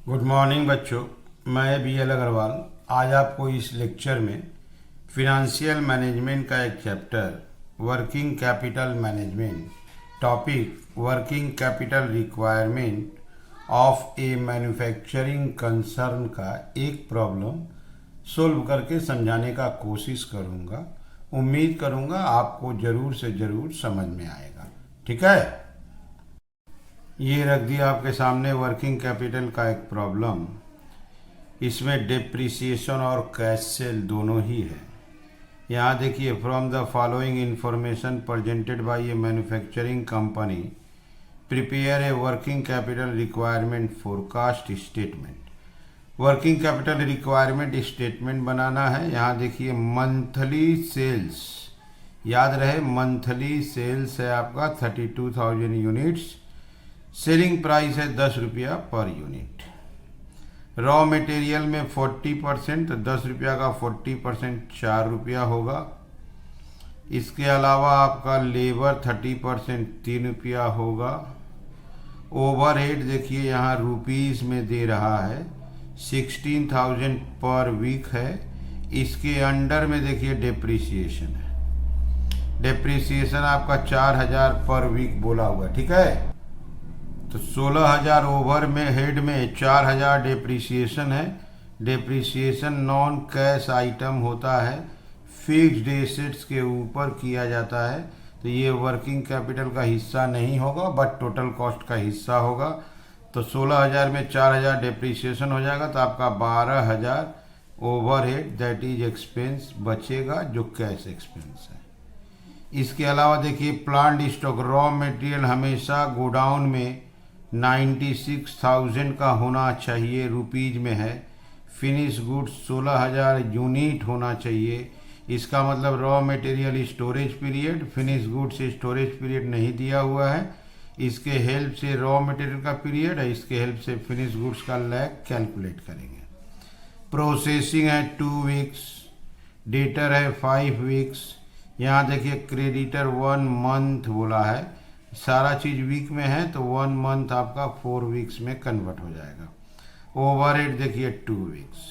Good morning बच्चों, मैं BL Agarwal आज आपको इस लेक्चर में फिनंशियल मैनेजमेंट का एक chapter working capital management topic working capital requirement of A manufacturing concern का एक प्रॉब्लम सोल्व करके समझाने का कोशिश करूँगा। उम्मीद करूँगा आपको ज़रूर से ज़रूर समझ में आएगा। ठीक है, ये रख दिया आपके सामने वर्किंग कैपिटल का एक प्रॉब्लम। इसमें डेप्रिसिएशन और कैश सेल दोनों ही है। यहाँ देखिए, from the following information presented by a manufacturing company prepare a working capital requirement forecast statement. Working capital requirement statement बनाना है। यहाँ देखिए, मंथली सेल्स, याद रहे मंथली सेल्स है आपका 32,000 यूनिट्स। सेलिंग प्राइस है 10 रुपया पर यूनिट। रॉ मटेरियल में 40%, तो 10 रुपया का 40% 4 रुपया होगा। इसके अलावा आपका लेबर 30% 3 रुपया होगा। ओवरहेड देखिए यहाँ रुपीज़ में दे रहा है, 16,000 पर वीक है। इसके अंडर में देखिए डेप्रिसिएशन है। डेप्रिसिएशन आपका 4,000 पर वीक बोला हुआ है। ठीक है, तो 16,000 ओवर में हेड में 4,000 डेप्रिसिएशन है। डेप्रिसिएशन नॉन कैश आइटम होता है, फिक्स्ड एसेट्स के ऊपर किया जाता है, तो ये वर्किंग कैपिटल का हिस्सा नहीं होगा बट टोटल कॉस्ट का हिस्सा होगा। तो 16,000 में 4,000 डेप्रिसिएशन हो जाएगा, तो आपका 12,000 ओवरहेड दैट इज एक्सपेंस बचेगा, जो कैश एक्सपेंस है। इसके अलावा देखिए, प्लांट स्टॉक रॉ मटेरियल हमेशा गोडाउन में 96,000 का होना चाहिए, रुपीज़ में है। फिनिश गुड्स 16,000 यूनिट होना चाहिए। इसका मतलब raw material storage period, finish goods storage period नहीं दिया हुआ है। इसके हेल्प से रॉ मटेरियल का पीरियड है, इसके हेल्प से फिनिश गुड्स का लैग कैलकुलेट करेंगे। प्रोसेसिंग है 2 वीक्स, डेटर है 5 वीक्स। यहाँ देखिए, क्रेडिटर 1 मंथ बोला है, सारा चीज़ वीक में है, तो 1 मंथ आपका 4 वीक्स में कन्वर्ट हो जाएगा। ओवरहेड देखिए 2 वीक्स।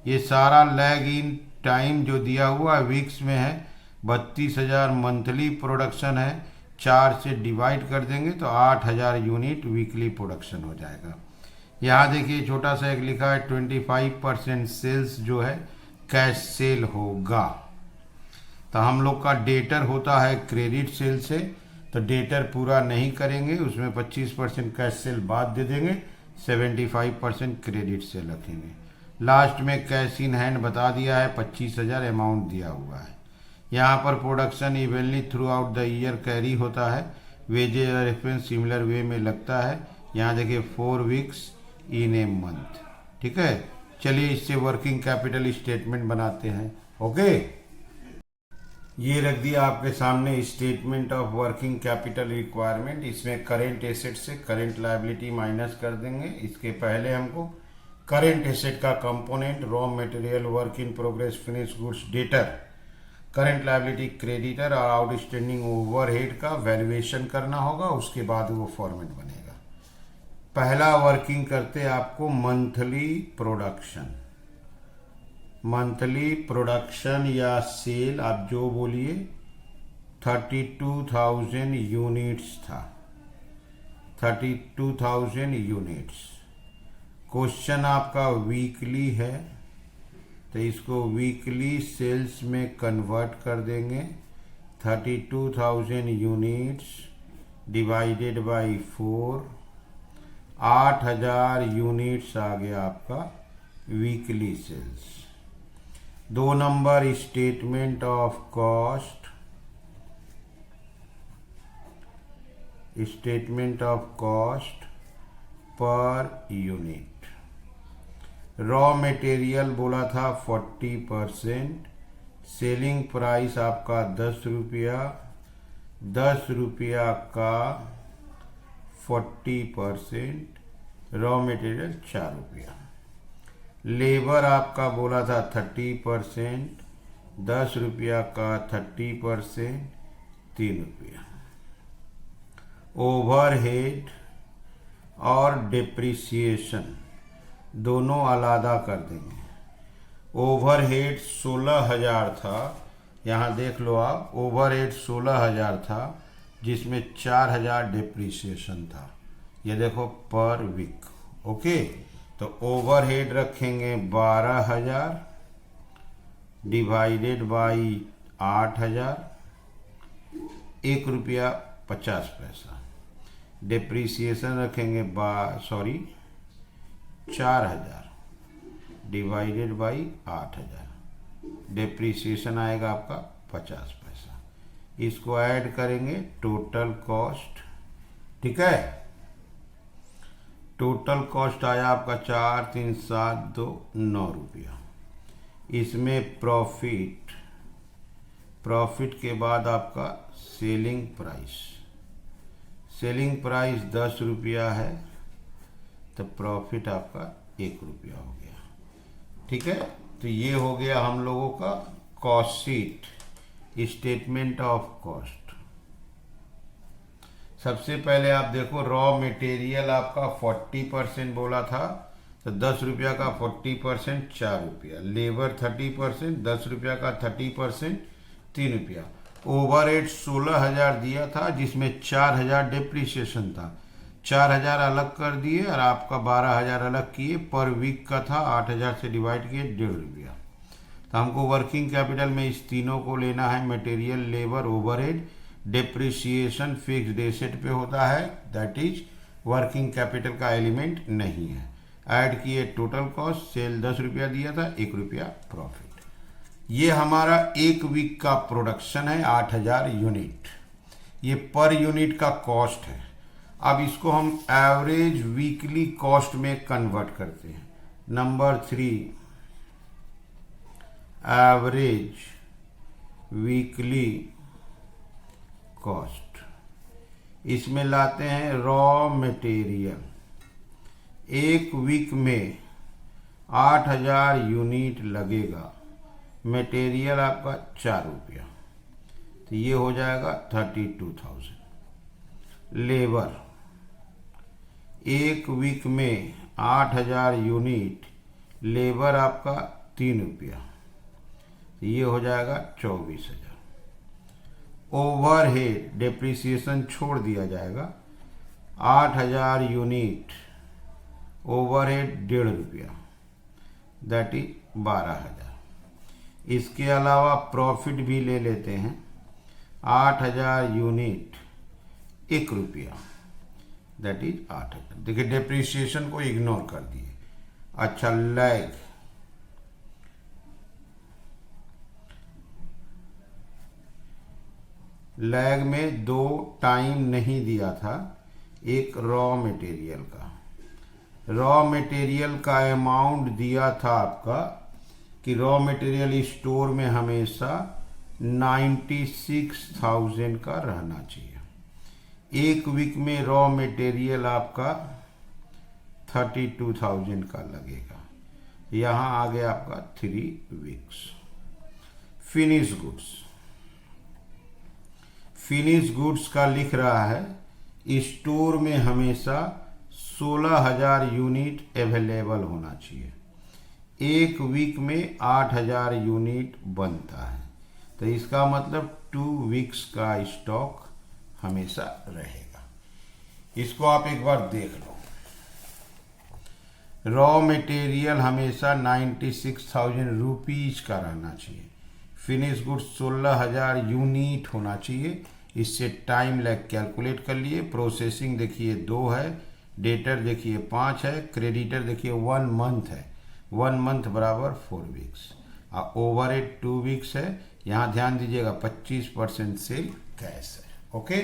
ये सारा लैग इन टाइम जो दिया हुआ है वीक्स में है। 32,000 मंथली प्रोडक्शन है, 4 से डिवाइड कर देंगे तो 8,000 यूनिट वीकली प्रोडक्शन हो जाएगा। यहाँ देखिए, छोटा सा एक लिखा है 25% सेल्स जो है कैश सेल होगा। तो हम लोग का डेटर होता है क्रेडिट सेल से, तो डेटर पूरा नहीं करेंगे, उसमें 25% कैश सेल बाद दे देंगे, 75% क्रेडिट सेल रखेंगे। लास्ट में कैश इन हैंड बता दिया है, 25,000 अमाउंट दिया हुआ है। यहाँ पर production evenly through out the year carry होता है, वेजेज और एक्सपेंस सिमिलर वे में लगता है। यहाँ देखिए 4 वीक्स इन ए मंथ। ठीक है, चलिए इससे वर्किंग कैपिटल स्टेटमेंट बनाते हैं। ओके, ये रख दिया आपके सामने statement of working capital requirement. इसमें करेंट एसेट से करेंट लायबिलिटी माइनस कर देंगे। इसके पहले हमको करेंट एसेट का component raw material, work in progress, finish goods, debtor, current liability, creditor और आउटस्टैंडिंग ओवरहेड का वैल्यूएशन करना होगा। उसके बाद वो फॉर्मेट बनेगा। पहला वर्किंग करते आपको मंथली प्रोडक्शन। मंथली प्रोडक्शन या सेल आप जो बोलिए, 32,000 यूनिट्स था, 32,000 यूनिट्स। क्वेश्चन आपका वीकली है, तो इसको वीकली सेल्स में कन्वर्ट कर देंगे। 32,000 यूनिट्स डिवाइडेड बाई 4, 8,000 यूनिट्स आ गया आपका weekly sales. 2 number statement of cost, statement of cost per unit. Raw material बोला था 40%, सेलिंग प्राइस आपका 10 रुपया, 10 रुपया का 40%, रॉ मटेरियल 4 रुपया। लेबर आपका बोला था 30%, 10 रुपया का 30%, 3 रुपया। ओवरहेड और डिप्रिसिएशन दोनों अलग कर देंगे। ओवरहेड 16,000 था, यहाँ देख लो आप, ओवरहेड 16,000 था जिसमें 4,000 डिप्रिसिएशन था। ये देखो पर वीक। ओके, तो ओवरहेड रखेंगे 12,000 डिवाइडेड बाई 8,000, 1 रुपया 50 पैसा। डिप्रिसिएशन रखेंगे 4,000 डिवाइडेड बाई 8,000, डिप्रिसिएशन आएगा आपका 50 पैसा। इसको ऐड करेंगे टोटल कॉस्ट, ठीक है। टोटल कॉस्ट आया आपका 4, 3, 7, 2, 9 रुपया। इसमें प्रॉफिट के बाद आपका सेलिंग प्राइस 10 रुपया है, तो प्रॉफिट आपका 1 रुपया हो गया, ठीक है। तो ये हो गया हम लोगों का cost sheet, statement of cost. सबसे पहले आप देखो, रॉ मटेरियल आपका 40% बोला था, तो 10 रुपया का 40% 4 रुपया, लेबर 30%, 10 रुपया का 30% 3 रुपया। ओवरहेड 16,000 दिया था जिसमें 4,000 डिप्रिसिएशन था, 4,000 अलग कर दिए और आपका 12,000 अलग किए। पर वीक का था, 8,000 से डिवाइड किए 1.5 रुपया। तो हमको वर्किंग कैपिटल में इस तीनों को लेना है, material, labour, overhead. Depreciation fixed asset पे होता है, दैट इज वर्किंग कैपिटल का एलिमेंट नहीं है। ऐड किए टोटल कॉस्ट, सेल 10 रुपया दिया था, 1 रुपया प्रॉफिट। ये हमारा 1 वीक का प्रोडक्शन है 8,000 यूनिट, ये पर यूनिट का कॉस्ट है। अब इसको हम एवरेज वीकली कॉस्ट में कन्वर्ट करते हैं। Number 3, average weekly cost. इसमें लाते हैं रॉ मटेरियल। 1 वीक में 8,000 यूनिट लगेगा, मटेरियल आपका 4 रुपया, तो ये हो जाएगा 32,000। लेबर 1 वीक में 8,000 यूनिट, लेबर आपका 3 रुपया, तो ये हो जाएगा 24,000। ओवरहेड डिप्रिसिएशन छोड़ दिया जाएगा, 8,000 यूनिट, ओवरहेड 1.5 रुपया, दैट इज 12,000। इसके अलावा प्रॉफिट भी ले लेते हैं, 8,000 यूनिट, 1 रुपया, दैट इज 8,000। देखिए डिप्रिसिएशन को इग्नोर कर दिए। अच्छा, लैग में 2 टाइम नहीं दिया था। एक रॉ मटेरियल का अमाउंट दिया था आपका कि रॉ मटेरियल स्टोर में हमेशा 96,000 का रहना चाहिए। 1 वीक में रॉ मटेरियल आपका 32,000 का लगेगा। यहाँ आ गया आपका 3 वीक्स। फिनिश गुड्स का लिख रहा है स्टोर में हमेशा 16,000 यूनिट अवेलेबल होना चाहिए। 1 वीक में 8,000 यूनिट बनता है, तो इसका मतलब 2 वीक्स का स्टॉक हमेशा रहेगा। इसको आप एक बार देख लो। रॉ मटेरियल हमेशा 96,000 रुपीज का रहना चाहिए। फिनिश गुड्स 16,000 यूनिट होना चाहिए। इससे टाइम लैग कैलकुलेट कर लिए। प्रोसेसिंग देखिए 2 है, डेटर देखिए 5 है, क्रेडिटर देखिए 1 मंथ है। 1 मंथ बराबर 4 वीक्स। ओवरहेड 2 वीक्स है। यहाँ ध्यान दीजिएगा 25% सेल कैश है। ओके,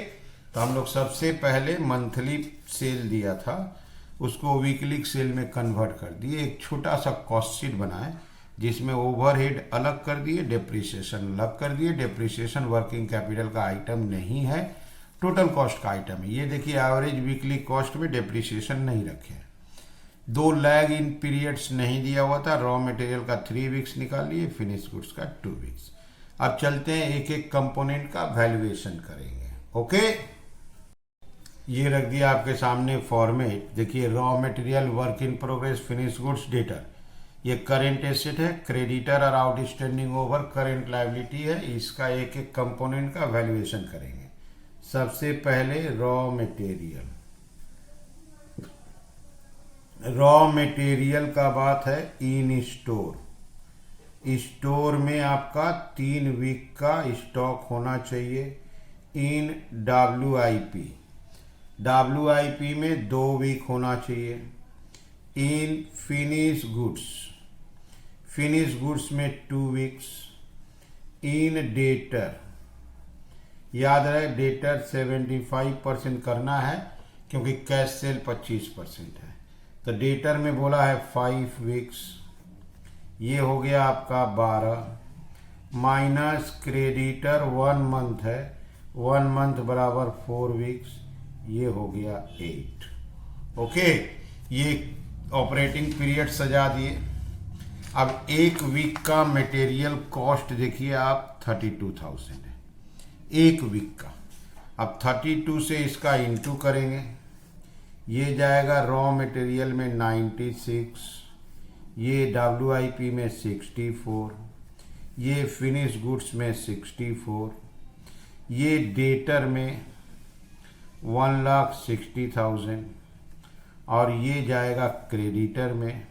तो हम लोग सबसे पहले मंथली सेल दिया था, उसको वीकली सेल में कन्वर्ट कर दिए। एक छोटा सा कॉस्ट शीट बनाए जिसमें ओवरहेड अलग कर दिए, डेप्रिसिएशन अलग कर दिए। डेप्रिसिएशन वर्किंग कैपिटल का आइटम नहीं है, टोटल कॉस्ट का आइटम है। ये देखिए एवरेज वीकली कॉस्ट में डेप्रिसिएशन नहीं रखे। 2 लैग इन पीरियड्स नहीं दिया हुआ था। रॉ मटेरियल का 3 वीक्स निकाल लिए, फिनिश गुड्स का 2 वीक्स। अब चलते हैं एक एक कंपोनेंट का वैल्यूएशन करेंगे। ओके, ये रख दिया आपके सामने फॉर्मेट। देखिए raw material, work in progress, finish goods, debtor. ये करेंट एसेट है, क्रेडिटर और आउटस्टैंडिंग ओवर करेंट लायबिलिटी है। इसका एक एक कंपोनेंट का वैल्यूएशन करेंगे। सबसे पहले रॉ मटेरियल। रॉ मटेरियल का बात है इन स्टोर। स्टोर में आपका 3 वीक का स्टॉक होना चाहिए। इन WIP में 2 वीक होना चाहिए। इन फिनिश गुड्स में 2 वीक्स। इन डेटर, याद रहे डेटर 75% करना है क्योंकि कैश सेल 25% है। तो डेटर में बोला है 5 वीक्स, ये हो गया आपका 12, माइनस क्रेडिटर 1 मंथ है, 1 मंथ बराबर 4 वीक्स, ये हो गया 8। ओके, ये ऑपरेटिंग पीरियड सजा दिए। अब 1 वीक का मटेरियल कॉस्ट देखिए आप 32,000 है 1 वीक का। अब 32 से इसका इंटू करेंगे, ये जाएगा रॉ मटेरियल में 96, ये WIP में 64, ये फिनिश गुड्स में 64, ये डेटर में 1,60,000 और ये जाएगा क्रेडिटर में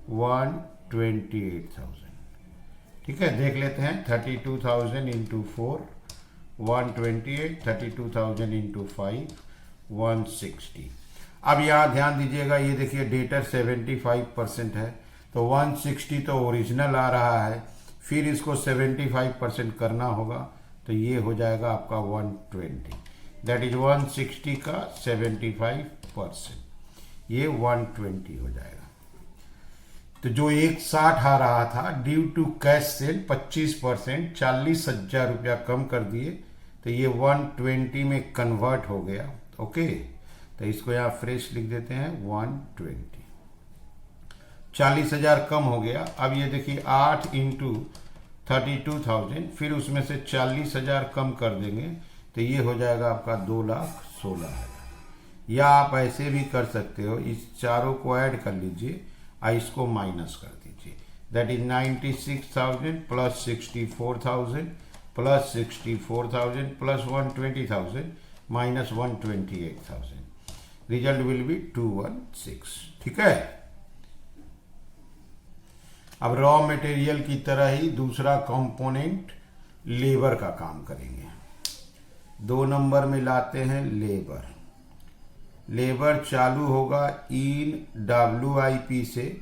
128,000। ठीक है, देख लेते हैं। 32,000 इंटू 4 128, 32,000 इंटू 5 160। अब यहाँ ध्यान दीजिएगा, ये देखिए डेटर 75% है तो 160 तो ओरिजिनल आ रहा है, फिर इसको 75% करना होगा तो ये हो जाएगा आपका 120। दैट इज 160 का 75%, ये 120 हो जाएगा। तो जो 160 आ रहा था ड्यू टू कैश सेल 25%, 40,000 रुपया कम कर दिए तो ये 120 में कन्वर्ट हो गया। ओके, तो इसको यहाँ फ्रेश लिख देते हैं 120। 40,000 कम हो गया। अब ये देखिए 8 इंटू 32,000, फिर उसमें से 40,000 कम कर देंगे तो ये हो जाएगा आपका 2,16,000। या आप ऐसे भी कर सकते हो, इस चारों को ऐड कर लीजिए और इसको माइनस कर दीजिए। That is 96,000 plus 64,000 plus 64,000 plus 120,000 minus 128,000। Result will be 216। ठीक है। अब रॉ मटेरियल की तरह ही दूसरा कंपोनेंट लेबर का काम करेंगे। 2 नंबर में लाते हैं लेबर। लेबर चालू होगा इन WIP से,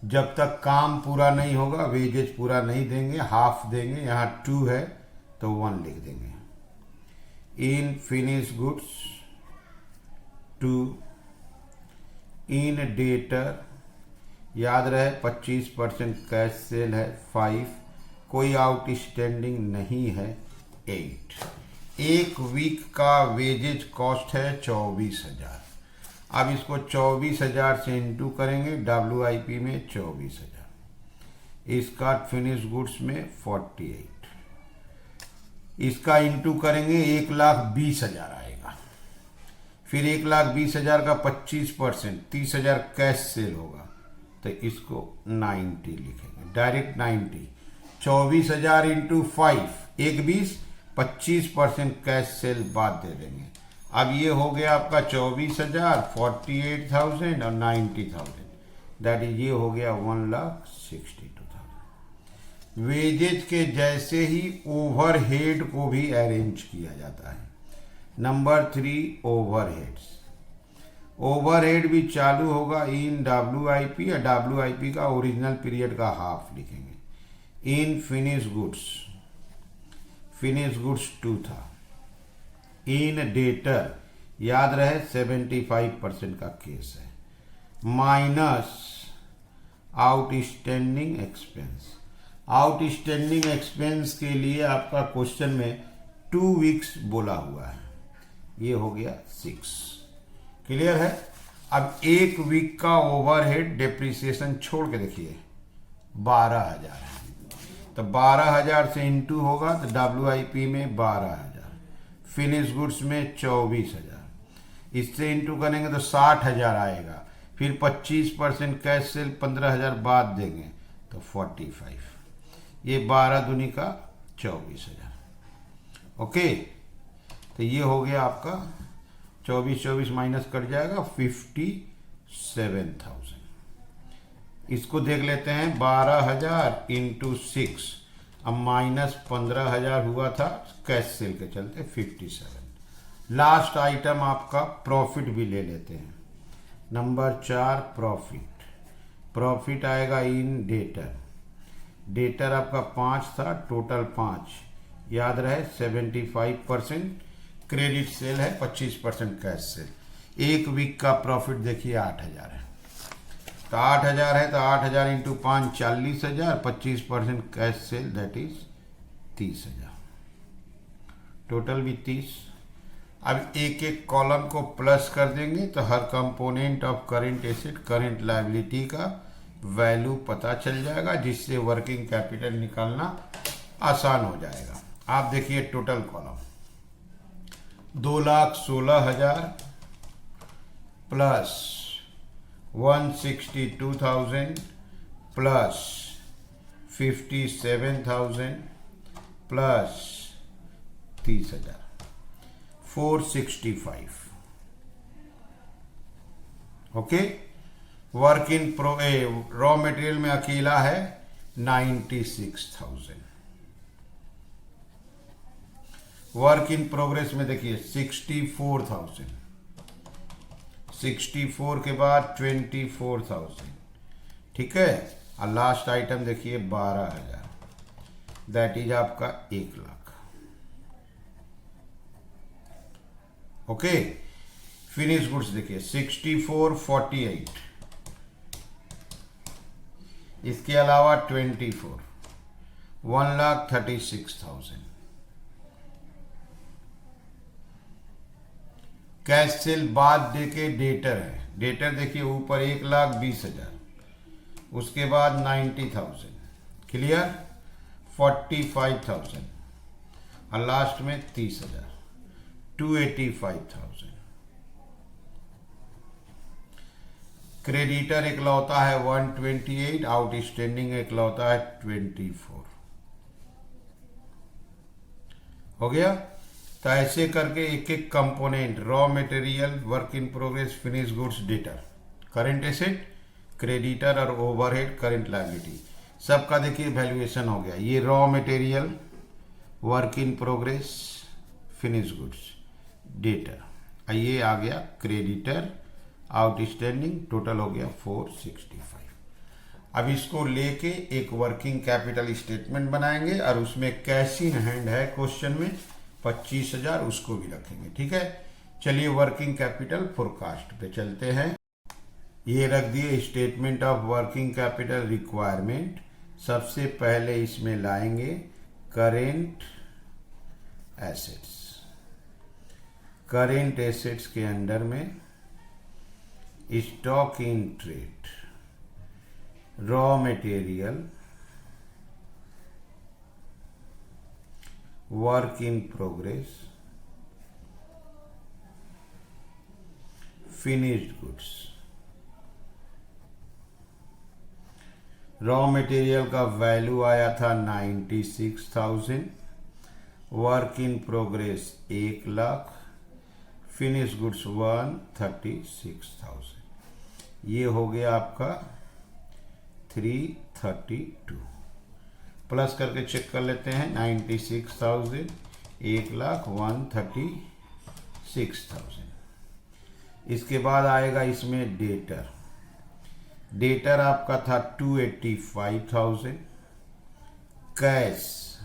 जब तक काम पूरा नहीं होगा वेजेज पूरा नहीं देंगे, हाफ देंगे। यहाँ 2 है तो 1 लिख देंगे। इन फिनिश गुड्स 2, इन डेटर याद रहे 25% कैश सेल है 5, कोई आउटस्टैंडिंग नहीं है 8। 1 वीक का वेजेज कॉस्ट है 24,000। अब इसको 24,000 से इंटू करेंगे, WIP में 24,000, इसका फिनिश गुड्स में 48, इसका इंटू करेंगे 1,20,000 आएगा। फिर 1,20,000 का 25% 30,000 कैश सेल होगा तो इसको 90 लिखेंगे, डायरेक्ट 90। 24,000 इंटू 5 1,20, 25% कैश सेल बाद दे देंगे। अब ये हो गया आपका 24,000, 48,000 और 90,000। दैट इज ये हो गया 1,62,000। वेजेज के जैसे ही ओवरहेड को भी अरेंज किया जाता है। Number 3 overheads. ओवरहेड भी चालू होगा इन WIP या WIP का ओरिजिनल पीरियड का हाफ लिखेंगे। इन फिनिश गुड्स 2 था। इन डेटर याद रहे 75% का केस है, minus outstanding expense. Outstanding expense के लिए आपका क्वेश्चन में 2 वीक्स बोला हुआ है, ये हो गया 6। क्लियर है। अब 1 वीक का ओवरहेड डेप्रिसिएशन छोड़ के देखिए 12,000 है, तो 12,000 से इंटू होगा तो WIP में 12,000, फिनिश गुड्स में 24,000, इससे इंटू करेंगे तो 60,000 आएगा। फिर 25% कैश सेल 15,000 बाद देंगे तो 45। ये 12 दूनी का 24,000। ओके, तो ये हो गया आपका 24 माइनस कट जाएगा 57,000। इसको देख लेते हैं 12,000 इंटू 6, अब माइनस 15,000 हुआ था कैश सेल के चलते 57। लास्ट आइटम आपका प्रॉफिट भी ले लेते हैं। Number 4 profit. प्रॉफिट आएगा इन डेटर। डेटर आपका 5 था, टोटल 5, याद रहे 75% क्रेडिट सेल है, 25% कैश सेल। एक वीक का प्रॉफिट देखिए 8,000 है, तो 8,000 है तो 8,000 into 5 40,000, 25% cash cell that is 30,000, total भी 30। अब एक एक कॉलम को प्लस कर देंगे तो हर component of current asset current liability का वैल्यू पता चल जाएगा, जिससे वर्किंग कैपिटल निकालना आसान हो जाएगा। आप देखिए total column 2,16,000 plus 162,000 plus 57,000 plus 30,000, 465। Okay, work in raw material में अकेला है 96,000। वर्क इन प्रोग्रेस में देखिए 64,000, 64 के बाद 24,000, ठीक है। और लास्ट आइटम देखिए 12,000, दैट इज आपका 1 लाख। ओके, फिनिश गुड्स देखिए 6448, इसके अलावा 24, 1,36,000। कैश सेल बाद देके डेटर है, डेटर देखिए ऊपर 1,20,000, उसके बाद 90,000, क्लियर, 45,000 और लास्ट में 30,000, 285,000। क्रेडिटर इकलौता है 128, आउटस्टैंडिंग इकलौता है 24। हो गया। तो ऐसे करके एक एक component raw material, work in progress, finish goods, debtor, current asset, creditor और ओवरहेड, करंट लायबिलिटी, सबका देखिए वैल्यूएशन हो गया। ये raw material, work in progress, finish goods, debtor, ये आ गया क्रेडिटर, आउटस्टैंडिंग, टोटल हो गया 465। अब इसको लेके एक वर्किंग कैपिटल स्टेटमेंट बनाएंगे और उसमें कैश इन हैंड है क्वेश्चन में 25,000, उसको भी रखेंगे, ठीक है। चलिए वर्किंग कैपिटल फोरकास्ट पे चलते हैं। ये रख दिए statement of working capital requirement. सबसे पहले इसमें लाएंगे करेंट एसेट्स। करेंट एसेट्स के अंडर में stock in trade, raw material, work in progress, finished goods. Raw material का वैल्यू आया था 96,000, work in progress 1 lakh, finish goods 136,000। ये हो गया आपका 332। प्लस करके चेक कर लेते हैं 96,000, 1 लाख 136,000। इसके बाद आएगा इसमें डेटर। डेटर आपका था 285,000। कैश,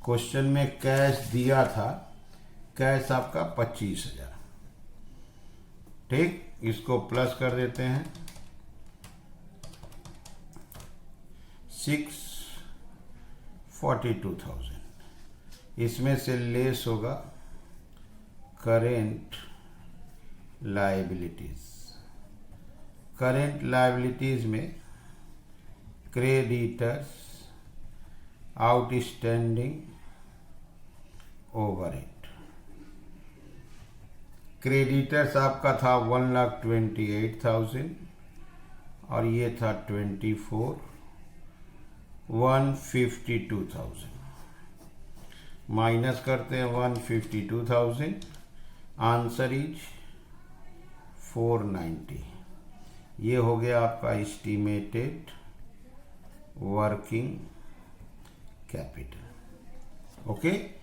क्वेश्चन में कैश दिया था, कैश आपका 25,000, ठीक। इसको प्लस कर देते हैं 642,000। इसमें से लेस होगा करेंट लायबिलिटीज। करेंट लायबिलिटीज में क्रेडिटर्स, आउटस्टैंडिंग, ओवरहेड। क्रेडिटर्स आपका था 1,28,000 और ये था 152,000 माइनस करते हैं 152,000, आंसर इज 490। ये हो गया आपका एस्टिमेटेड वर्किंग कैपिटल। ओके,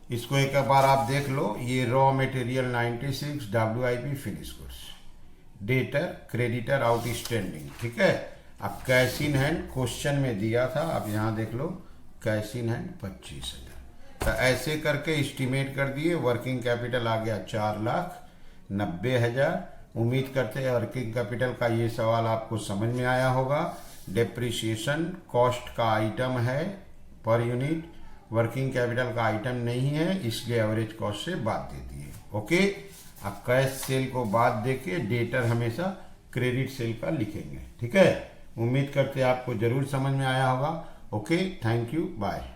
इसको एक बार आप देख लो। ये raw material 96, WIP finish goods, debtor creditor outstanding, ठीक है। अब कैश इन हैंड क्वेश्चन में दिया था, अब यहाँ देख लो कैश इन हैंड 25,000। तो ऐसे करके एस्टिमेट कर दिए। वर्किंग कैपिटल आ गया 4,90,000। उम्मीद करते हैं वर्किंग कैपिटल का ये सवाल आपको समझ में आया होगा। डेप्रिसिएशन कॉस्ट का आइटम है पर यूनिट, वर्किंग कैपिटल का आइटम नहीं है, इसलिए एवरेज कॉस्ट से बात देती है। ओके, अब कैश सेल को बात देके डेटर हमेशा क्रेडिट सेल का लिखेंगे, ठीक है। उम्मीद करते हैं आपको जरूर समझ में आया होगा। Okay, thank you, bye.